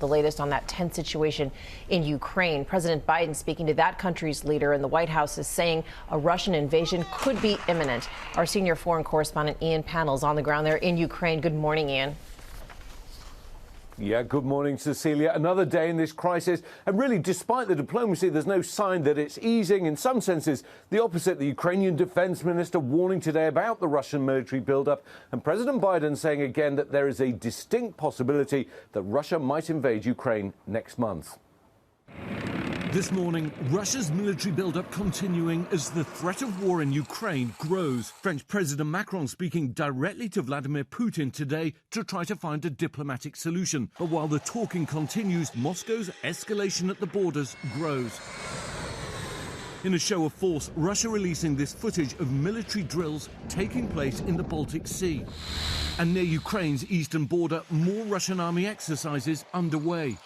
The latest on that tense situation in Ukraine. President Biden speaking to that country's leader, and the White House is saying a Russian invasion could be imminent. Our senior foreign correspondent Ian Pannell is on the ground there in Ukraine. Good morning, Ian. Yeah, good morning, Cecilia. Another day in this crisis. And really, despite the diplomacy, there's no sign that it's easing. In some senses, the opposite. The Ukrainian defense minister warning today about the Russian military buildup. And President Biden saying again that there is a distinct possibility that Russia might invade Ukraine next month. This morning, Russia's military buildup continuing as the threat of war in Ukraine grows. French President Macron speaking directly to Vladimir Putin today to try to find a diplomatic solution. But while the talking continues, Moscow's escalation at the borders grows. In a show of force, Russia releasing this footage of military drills taking place in the Baltic Sea. And near Ukraine's eastern border, more Russian army exercises underway.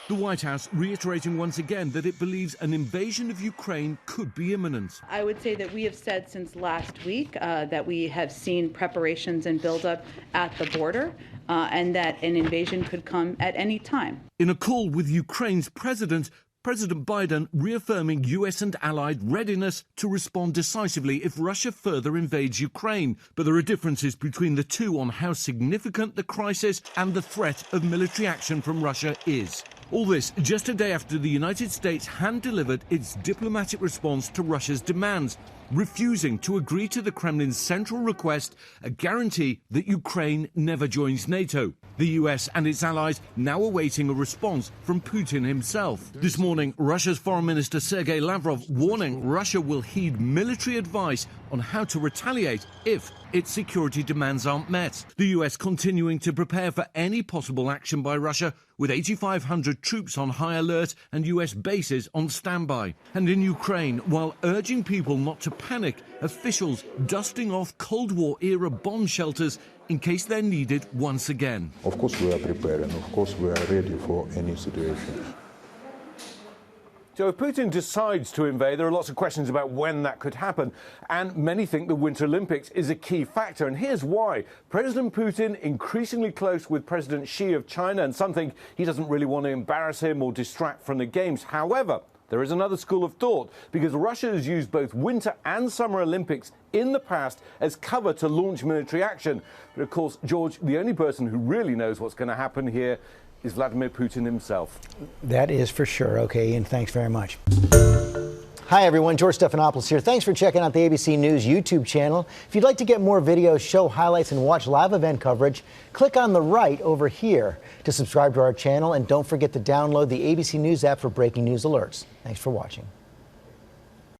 The White House reiterating once again that it believes an invasion of Ukraine could be imminent. I would say that we have said since last week that we have seen preparations and buildup at the border and that an invasion could come at any time. In a call with Ukraine's president, President Biden reaffirming US and allied readiness to respond decisively if Russia further invades Ukraine. But there are differences between the two on how significant the crisis and the threat of military action from Russia is. All this just a day after the United States hand-delivered its diplomatic response to Russia's demands, refusing to agree to the Kremlin's central request, a guarantee that Ukraine never joins NATO. The US and its allies now awaiting a response from Putin himself. This morning, Russia's Foreign Minister Sergei Lavrov warning Russia will heed military advice on how to retaliate if its security demands aren't met. The US continuing to prepare for any possible action by Russia, with 8,500 troops on high alert and US bases on standby. And in Ukraine, while urging people not to panic, officials dusting off Cold War-era bomb shelters in case they're needed once again. Of course we are prepared, and of course we are ready for any situation. So if Putin decides to invade, there are lots of questions about when that could happen. And many think the Winter Olympics is a key factor. And here's why. President Putin increasingly close with President Xi of China, and some think he doesn't really want to embarrass him or distract from the Games. However, there is another school of thought, because Russia has used both Winter and Summer Olympics in the past as cover to launch military action. But of course, George, the only person who really knows what's going to happen here is Vladimir Putin himself. That is for sure. Okay, Ian, thanks very much. Hi, everyone. George Stephanopoulos here. Thanks for checking out the ABC News YouTube channel. If you'd like to get more videos, show highlights, and watch live event coverage, click on the right over here to subscribe to our channel. And don't forget to download the ABC News app for breaking news alerts. Thanks for watching.